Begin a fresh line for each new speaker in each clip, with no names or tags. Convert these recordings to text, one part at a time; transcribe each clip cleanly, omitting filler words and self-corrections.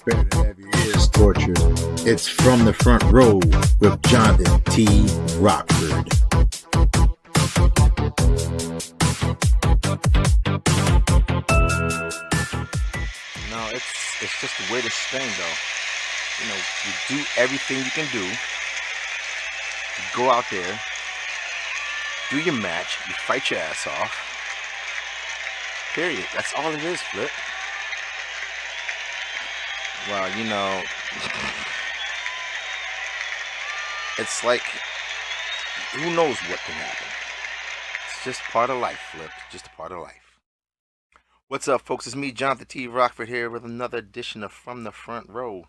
Prepare to have your ears tortured. It's From the Front Row with Johnathan T. Rokford.
No, it's just the weirdest thing, though. You know, you do everything you can do. You go out there, do your match, you fight your ass off. Period. That's all it is, Flip. Well, you know, it's like, who knows what can happen. It's just part of life, Flip. Just a part of life. What's up, folks? It's me, Johnathan T. Rokford, here with another edition of From the Front Row.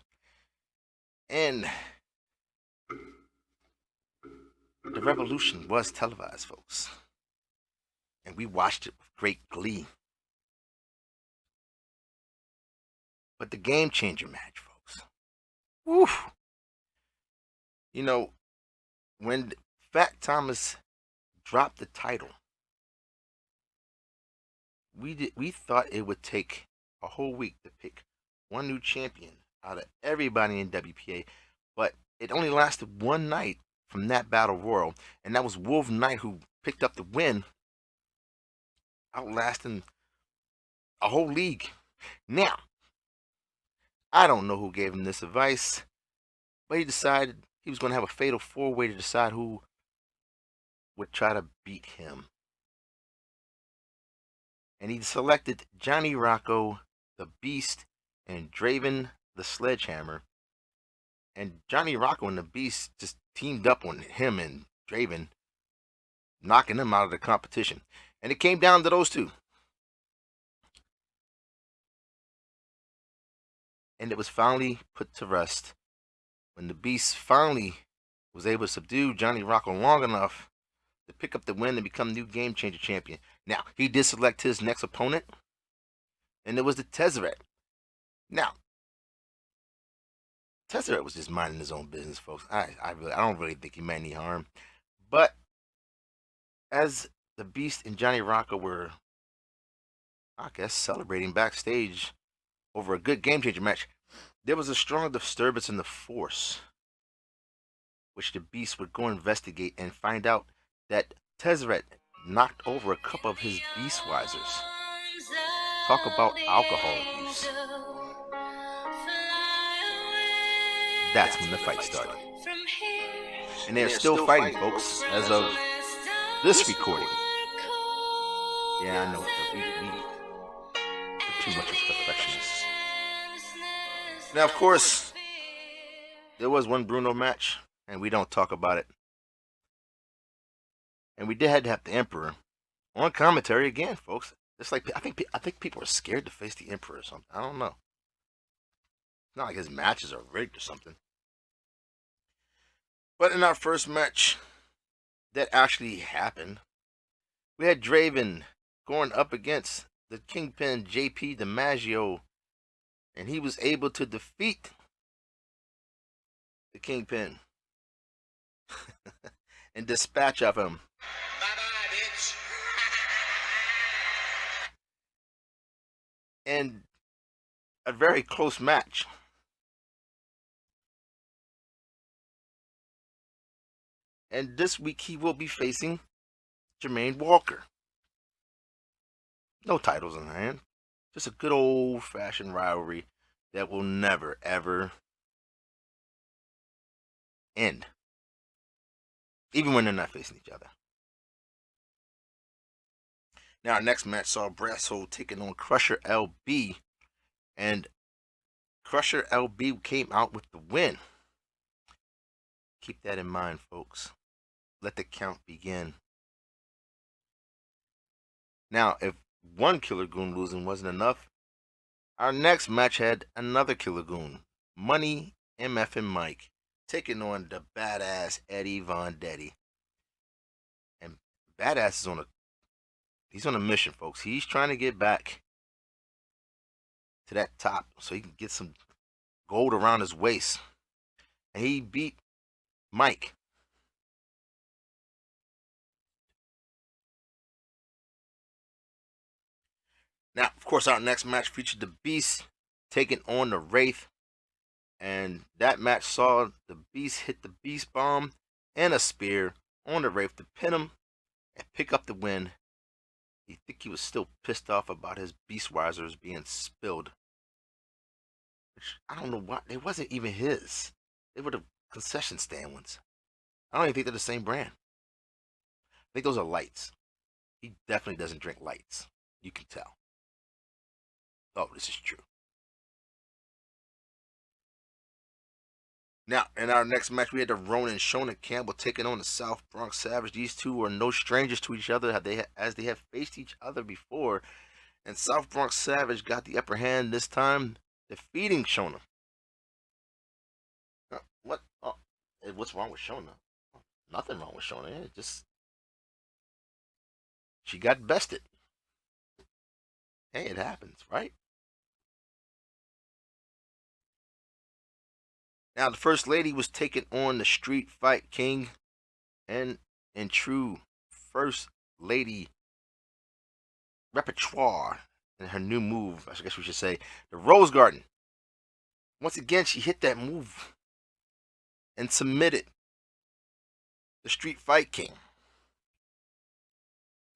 And the revolution was televised, folks. And we watched it with great glee. But the game changer match, folks. Woo! You know, when Fat Thomas dropped the title, we thought it would take a whole week to pick one new champion out of everybody in WPA, but it only lasted one night from that battle royal, and that was Wolf Knight, who picked up the win, outlasting a whole league. Now, I don't know who gave him this advice, but he decided he was going to have a fatal four-way to decide who would try to beat him. And he selected Johnny Rocco, the Beast, and Draven, the Sledgehammer. And Johnny Rocco and the Beast just teamed up on him and Draven, knocking him out of the competition. And it came down to those two. And it was finally put to rest when the Beast finally was able to subdue Johnny Rocco long enough to pick up the win and become new Game Changer champion. Now, he did select his next opponent, and it was the Tezzeret. Now, Tezzeret was just minding his own business, folks. I don't really think he meant any harm. But as the Beast and Johnny Rocco were, I guess, celebrating backstage over a good Game Changer match, there was a strong disturbance in the force, which the Beast would go investigate and find out that Tezzeret knocked over a couple of his Beastwisers. Talk about alcohol abuse. That's when the fight started. And they're still fighting, folks, as of this recording. Yeah, I know, we're too much of perfectionists. Now, of course, there was one Bruno match, and we don't talk about it. And we did have to have the Emperor on commentary again, folks. It's like I think people are scared to face the Emperor or something. I don't know. It's not like his matches are rigged or something. But in our first match that actually happened, we had Draven going up against the Kingpin JP DiMaggio, and he was able to defeat the Kingpin and dispatch of him. Bye-bye, bitch. And a very close match. And this week he will be facing Jermaine Walker. No titles in hand. Just a good old-fashioned rivalry that will never, ever end. Even when they're not facing each other. Now, our next match saw Brasso taking on Crusher LB. And Crusher LB came out with the win. Keep that in mind, folks. Let the count begin. Now, if one Killer Goon losing wasn't enough, our next match had another Killer Goon, Money MF and Mike, taking on the badass Eddie Von Detti. And Badass is he's on a mission, folks. He's trying to get back to that top so he can get some gold around his waist. And he beat Mike. Now, of course, our next match featured the Beast taking on the Wraith. And that match saw the Beast hit the Beast Bomb and a spear on the Wraith to pin him and pick up the win. You think he was still pissed off about his Beast Risers being spilled. Which I don't know why. They wasn't even his. They were the concession stand ones. I don't even think they're the same brand. I think those are lights. He definitely doesn't drink lights. You can tell. Oh, this is true. Now, in our next match, we had the Ronan and Shona Campbell taking on the South Bronx Savage. These two are no strangers to each other, as they have faced each other before. And South Bronx Savage got the upper hand this time, defeating Shona. What? Oh, what's wrong with Shona? Nothing wrong with Shona. It just she got bested. Hey, it happens, right? Now, the First Lady was taking on the Street Fight King, and in true First Lady repertoire and her new move, I guess we should say, the Rose Garden. Once again, she hit that move and submitted the Street Fight King.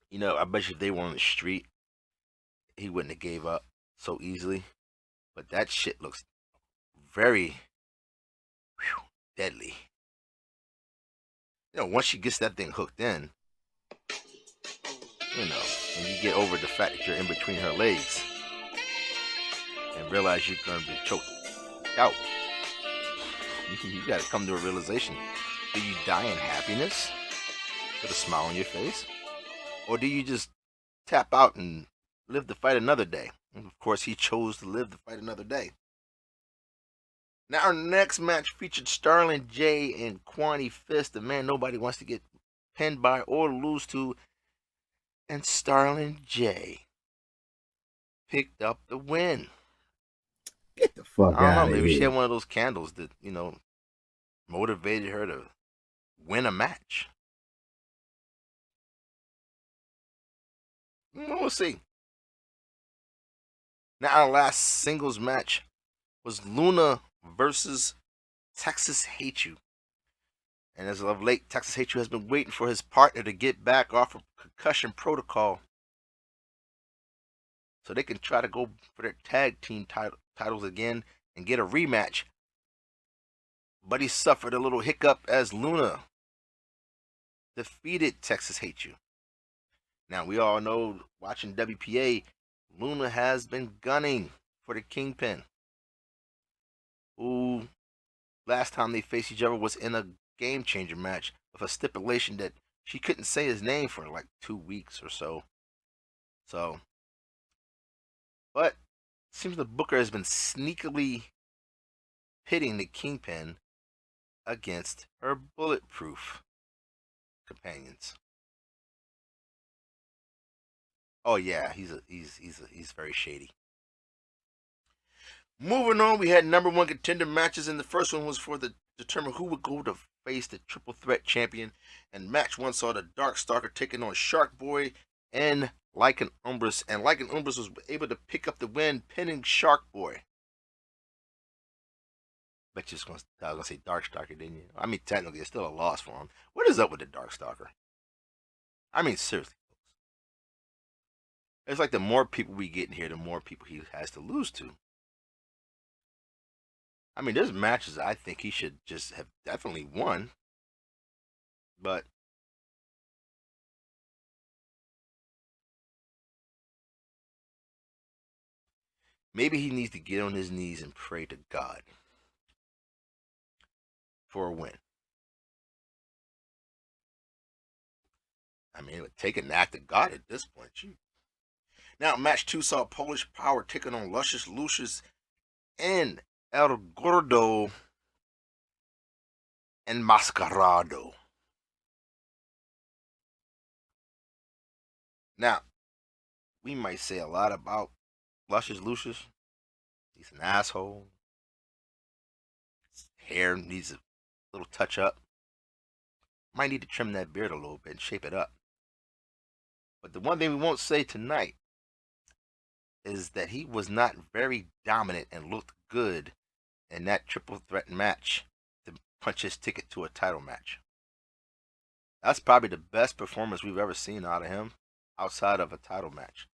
You know, I bet you if they were on the street, he wouldn't have gave up so easily. But that shit looks very deadly. You know, once she gets that thing hooked in, you know, and you get over the fact that you're in between her legs and realize you're going to be choked out, you got to come to a realization. Do you die in happiness with a smile on your face? Or do you just tap out and live to fight another day? And of course, he chose to live to fight another day. Now, our next match featured Starling J and Kwani Fist, the man nobody wants to get pinned by or lose to. And Starling J picked up the win.
Get the fuck
I don't know,
out of
maybe she
here.
had one of those candles that, you know, motivated her to win a match. We'll see. Now, our last singles match was Luna versus Texas Hate You. And as of late, Texas Hate You has been waiting for his partner to get back off of concussion protocol so they can try to go for their tag team titles again and get a rematch. But he suffered a little hiccup as Luna defeated Texas Hate You. Now, we all know, watching WPA, Luna has been gunning for the Kingpin, who last time they faced each other was in a game changer match with a stipulation that she couldn't say his name for like 2 weeks or so. But it seems the Booker has been sneakily pitting the Kingpin against her bulletproof companions. Oh yeah, he's very shady. Moving on, we had number one contender matches, and the first one was for the determine who would go to face the triple threat champion. And match one saw the Darkstalker taking on Shark Boy and Lycan Umbris, and Lycan Umbris was able to pick up the win, pinning Shark Boy. Bet you was gonna say Darkstalker, didn't you? I mean, technically, it's still a loss for him. What is up with the Darkstalker? I mean, seriously, folks. It's like the more people we get in here, the more people he has to lose to. I mean, there's matches I think he should just have definitely won, but maybe he needs to get on his knees and pray to God for a win. I mean, it would take an act of God at this point. Gee. Now, match two saw Polish Power taking on Luscious Lucius and El Gordo and Mascarado. Now, we might say a lot about Luscious Lucius. He's an asshole. His hair needs a little touch up. Might need to trim that beard a little bit and shape it up. But the one thing we won't say tonight is that he was not very dominant and looked good in that triple threat match to punch his ticket to a title match. That's probably the best performance we've ever seen out of him outside of a title match.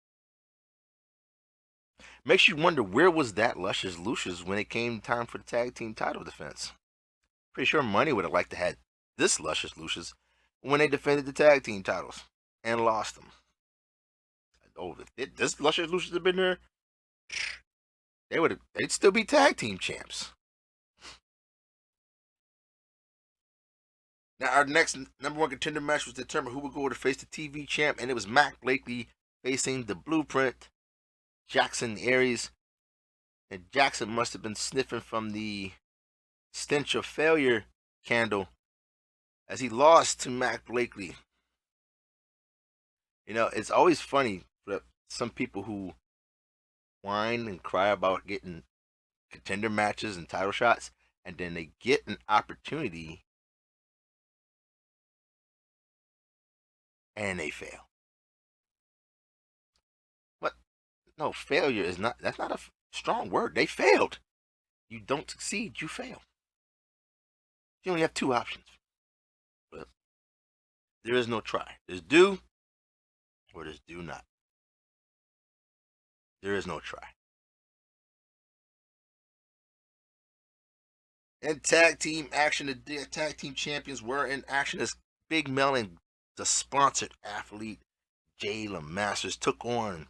Makes you wonder, where was that Luscious Lucius when it came time for the tag team title defense? Pretty sure Money would have liked to have this Luscious Lucius when they defended the tag team titles and lost them. Oh, if this Luscious Lucius had been there, they'd still be tag team champs. Now, our next number one contender match was determined who would go to face the TV champ, and it was Mac Blakely facing the Blueprint, Jackson Aries. And Jackson must have been sniffing from the stench of failure candle as he lost to Mac Blakely. You know, it's always funny for some people who whine and cry about getting contender matches and title shots, and then they get an opportunity and they fail. But no, failure is not, that's not a strong word. They failed. You don't succeed, you fail. You only have two options. But there is no try. There's do or there's do not. There is no try. In tag team action, the tag team champions were in action as Big Mel and the sponsored athlete Jayla Masters took on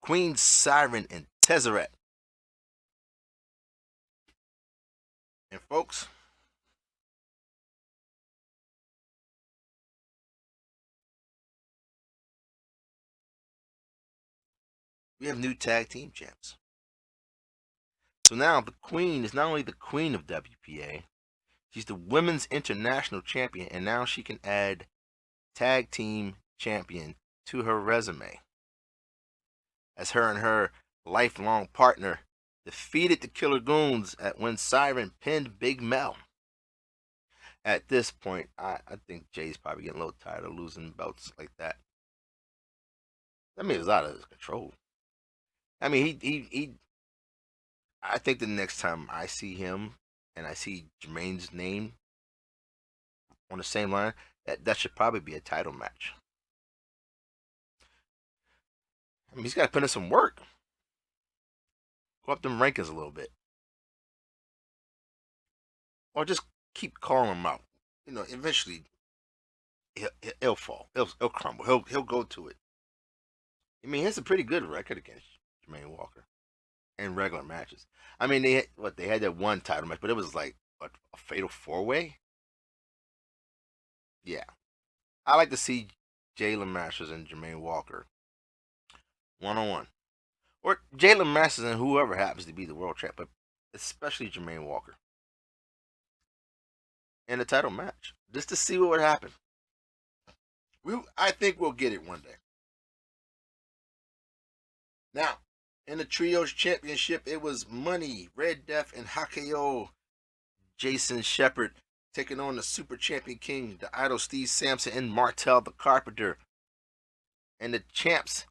Queen Siren and Tezzeret. And folks, we have new tag team champs. So now the Queen is not only the Queen of WPA, she's the Women's International Champion, and now she can add Tag Team Champion to her resume, as her and her lifelong partner defeated the Killer Goons when Siren pinned Big Mel. At this point, I think Jay's probably getting a little tired of losing belts like that. I mean, it was out of his control. I mean, he I think the next time I see him and I see Jermaine's name on the same line, that should probably be a title match. I mean, he's got to put in some work. Go up them rankings a little bit. Or just keep calling him out. You know, eventually he'll fall. He'll crumble. He'll go to it. I mean, he has a pretty good record against Jermaine Walker in regular matches. I mean, they had that one title match, but it was like a fatal 4-way. Yeah, I like to see Jayla Masters and Jermaine Walker 1-on-1, or Jayla Masters and whoever happens to be the world champ, but especially Jermaine Walker in a title match, just to see what would happen. I think we'll get it one day. Now, in the Trios Championship, it was Money, Red Death, and Hakeo Jason Shepard taking on the Super Champion King, the Idol Steve Sampson, and Martel the Carpenter. And the champs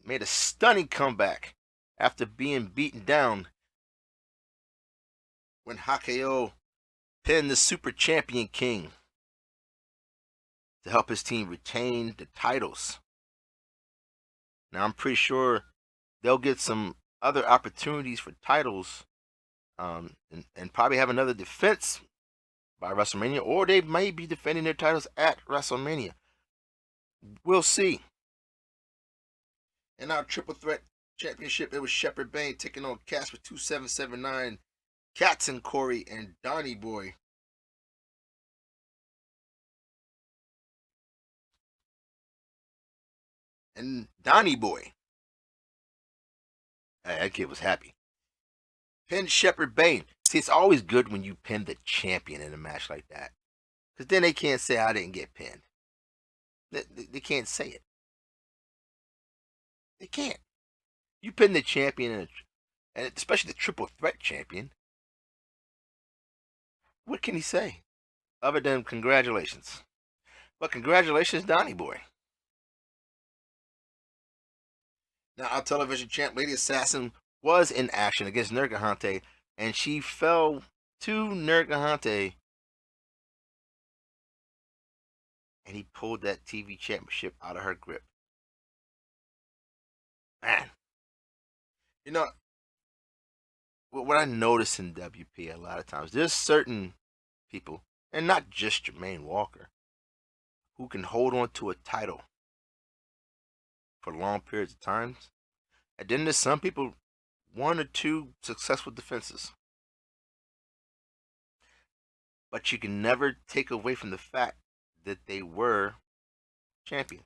made a stunning comeback after being beaten down when Hakeo pinned the Super Champion King to help his team retain the titles. Now, I'm pretty sure they'll get some other opportunities for titles, and probably have another defense by WrestleMania, or they may be defending their titles at WrestleMania. We'll see. In our Triple Threat Championship, it was Shepard Bane taking on Casper 2779, Katzen Corey, and Donnie Boy. And Donnie Boy, that kid was happy. Pinned Shepard Bane. See, it's always good when you pin the champion in a match like that, because then they can't say I didn't get pinned. They can't say it. They can't. You pin the champion, and especially the Triple Threat champion. What can he say other than congratulations? But congratulations, Donnie Boy. Now, our television champ, Lady Assassin, was in action against Nergahante, and she fell to Nergahante, and he pulled that TV championship out of her grip. Man, you know what I notice in WP a lot of times, there's certain people, and not just Jermaine Walker, who can hold on to a title for long periods of time. And then there's some people, one or two successful defenses. But you can never take away from the fact that they were champions.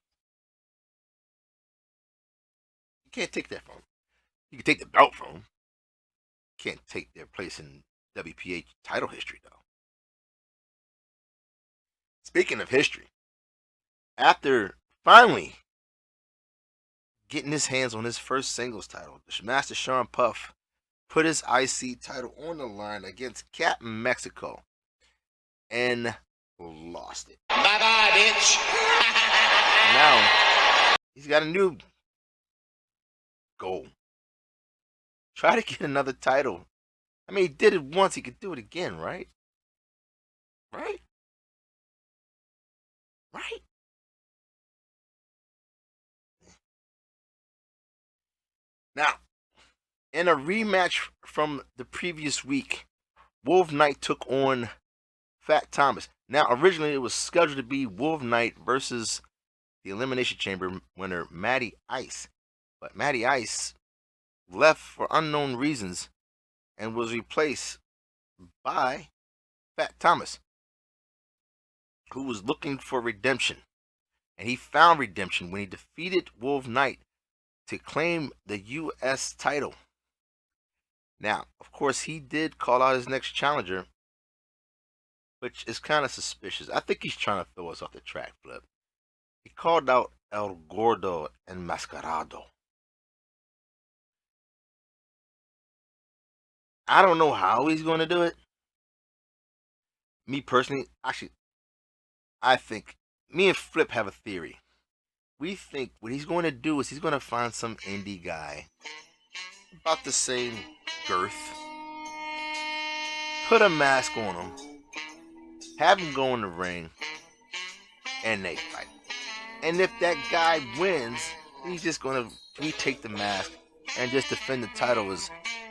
You can't take that from them. You can take the belt from them. You can't take their place in WPA title history, though. Speaking of history, after finally getting his hands on his first singles title, Master Sean Puff put his IC title on the line against Captain Mexico and lost it.
Bye-bye, bitch.
Now, he's got a new goal. Try to get another title. I mean, he did it once, he could do it again, right? Right? Right? Now, in a rematch from the previous week, Wolf Knight took on Fat Thomas. Now, originally it was scheduled to be Wolf Knight versus the Elimination Chamber winner, Matty Ice. But Matty Ice left for unknown reasons and was replaced by Fat Thomas, who was looking for redemption. And he found redemption when he defeated Wolf Knight to claim the U.S. title. Now, of course, he did call out his next challenger, which is kind of suspicious. I think he's trying to throw us off the track, Flip. He called out El Gordo Enmascarado. I don't know how he's going to do it. Me personally, actually, I think me and Flip have a theory. We think what he's going to do is he's going to find some indie guy about the same girth, put a mask on him, have him go in the ring, and they fight. And if that guy wins, he's just going to retake the mask and just defend the title as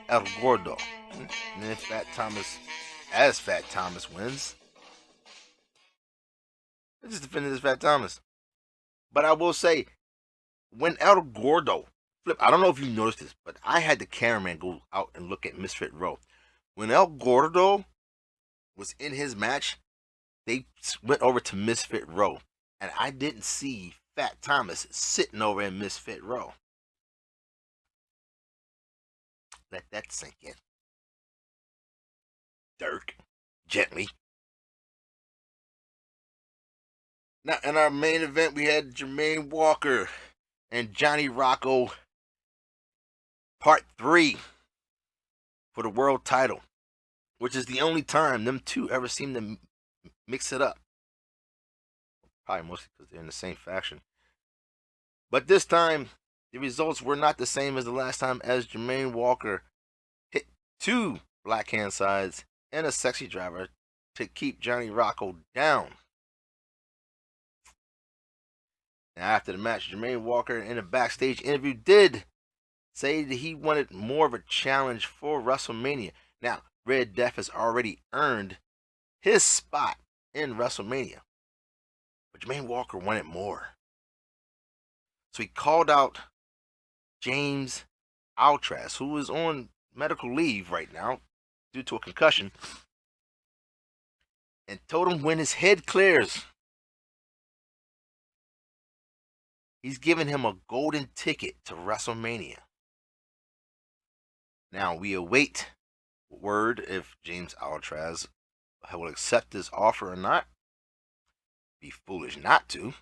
El Gordo. And if Fat Thomas wins, he'll just defend it as Fat Thomas. But I will say, when El Gordo, Flip, I don't know if you noticed this, but I had the cameraman go out and look at Misfit Row. When El Gordo was in his match, they went over to Misfit Row, and I didn't see Fat Thomas sitting over in Misfit Row. Let that sink in. Dirk, gently. Now, in our main event, we had Jermaine Walker and Johnny Rocco, Part 3 for the world title, which is the only time them two ever seem to mix it up. Probably mostly because they're in the same faction. But this time, the results were not the same as the last time, as Jermaine Walker hit 2 blackhand sides and a sexy driver to keep Johnny Rocco down. Now, after the match, Jermaine Walker in a backstage interview did say that he wanted more of a challenge for WrestleMania. Now, Red Death has already earned his spot in WrestleMania, but Jermaine Walker wanted more. So he called out James Altras, who is on medical leave right now due to a concussion, and told him when his head clears, he's giving him a golden ticket to WrestleMania. Now, we await word if James Altras will accept this offer or not. Be foolish not to.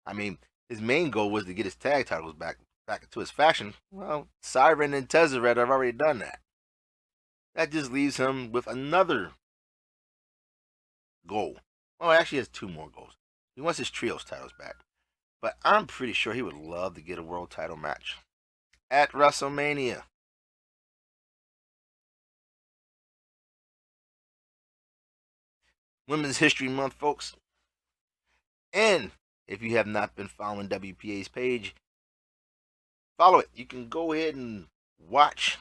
I mean, his main goal was to get his tag titles back into his faction. Well, Siren and Tezzeret have already done that. That just leaves him with another goal. Well, actually, he has 2 more goals. He wants his trios titles back. But I'm pretty sure he would love to get a world title match at WrestleMania. Women's History Month, folks. And if you have not been following WPA's page, follow it. You can go ahead and watch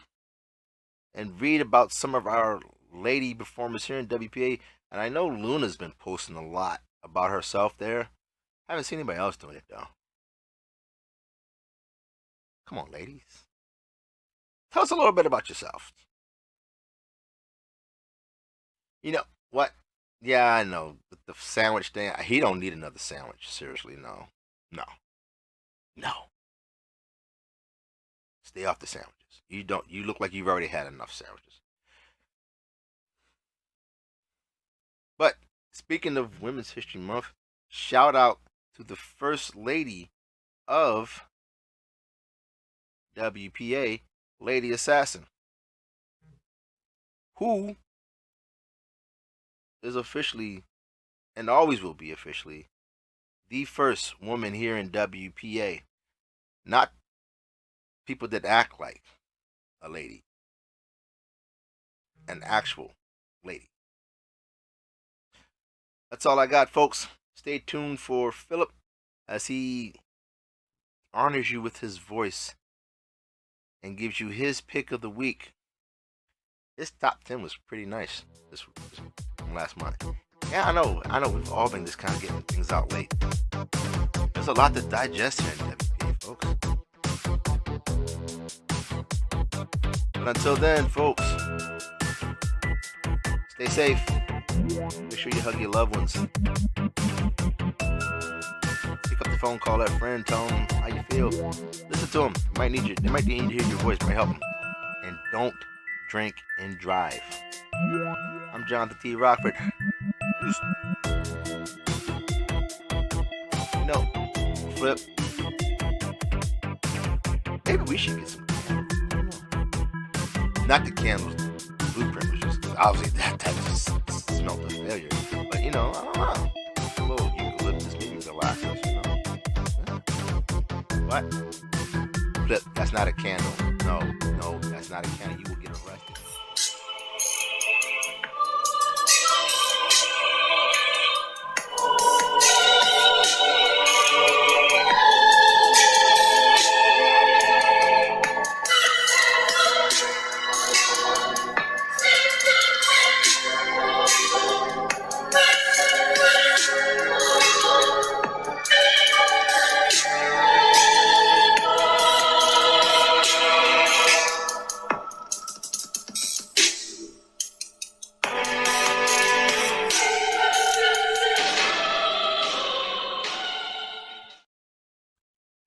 and read about some of our lady performers here in WPA. And I know Luna's been posting a lot about herself there. I haven't seen anybody else doing it though. Come on, ladies. Tell us a little bit about yourself. You know what? Yeah, I know. The sandwich thing, he don't need another sandwich. Seriously, no. No. No. Stay off the sandwiches. You look like you've already had enough sandwiches. But speaking of Women's History Month, shout out to the first lady of WPA, Lady Assassin, who is officially and always will be officially the first woman here in WPA. Not people that act like a lady, an actual lady. That's all I got, folks. Stay tuned for Philip as he honors you with his voice and gives you his pick of the week. His top 10 was pretty nice this from last month. Yeah, I know. We've all been just kind of getting things out late. There's a lot to digest here in WPA, folks. But until then, folks, stay safe. Make sure you hug your loved ones. Pick up the phone, call that friend, tell them how you feel. Listen to them. They might need to hear your voice. Might help them. And don't drink and drive. I'm Johnathan T. Rokford. You know, Flip. Maybe we should get some candles. Not the candles. The blueprint was just obviously that just smelled of failure. But I don't know. A little eucalyptus, maybe relaxers, What? Flip, that's not a candle. No, that's not a candle. You will get arrested.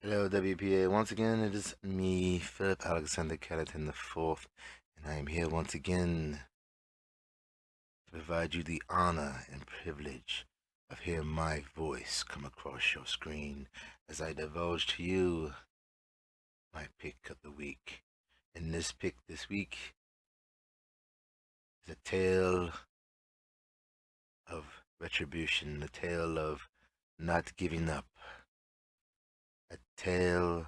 Hello, WPA. Once again, it is me, Philip Alexander Johnathan IV, and I am here once again to provide you the honor and privilege of hearing my voice come across your screen as I divulge to you my pick of the week. And this pick this week is a tale of retribution, a tale of not giving up, a tale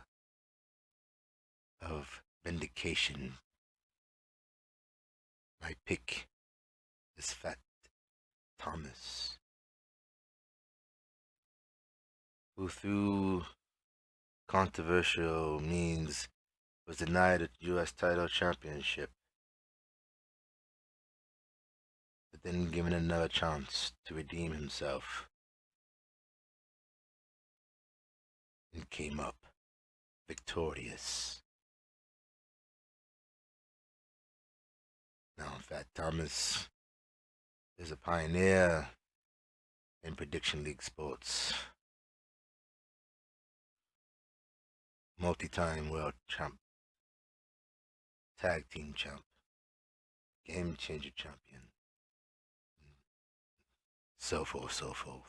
of vindication. My pick is Fat Thomas, who through controversial means was denied a U.S. title championship, but then given another chance to redeem himself, and came up victorious. Now, Fat Thomas is a pioneer in prediction league sports. Multi-time world champ, tag team champ, game changer champion, so forth, so forth.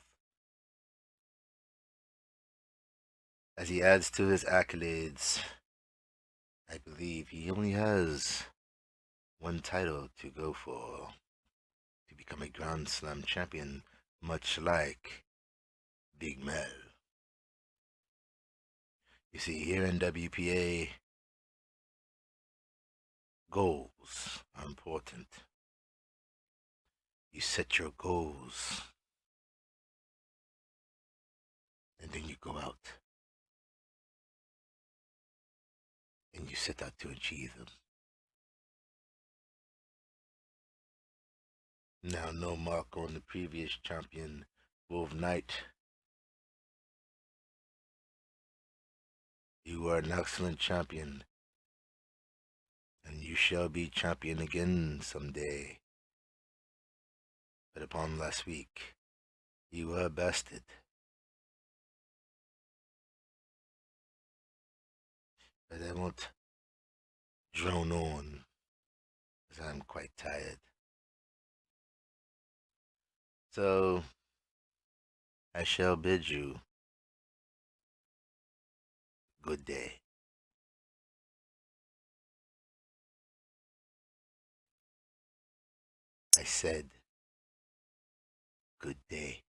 As he adds to his accolades, I believe he only has one title to go for to become a Grand Slam champion, much like Big Mel. You see, here in WPA, goals are important. You set your goals, and then you go out and you set out to achieve them. Now, no mark on the previous champion, Wolf Knight. You are an excellent champion, and you shall be champion again someday. But upon last week, you were bested. But I won't drone on, as I'm quite tired. So, I shall bid you good day. I said, good day.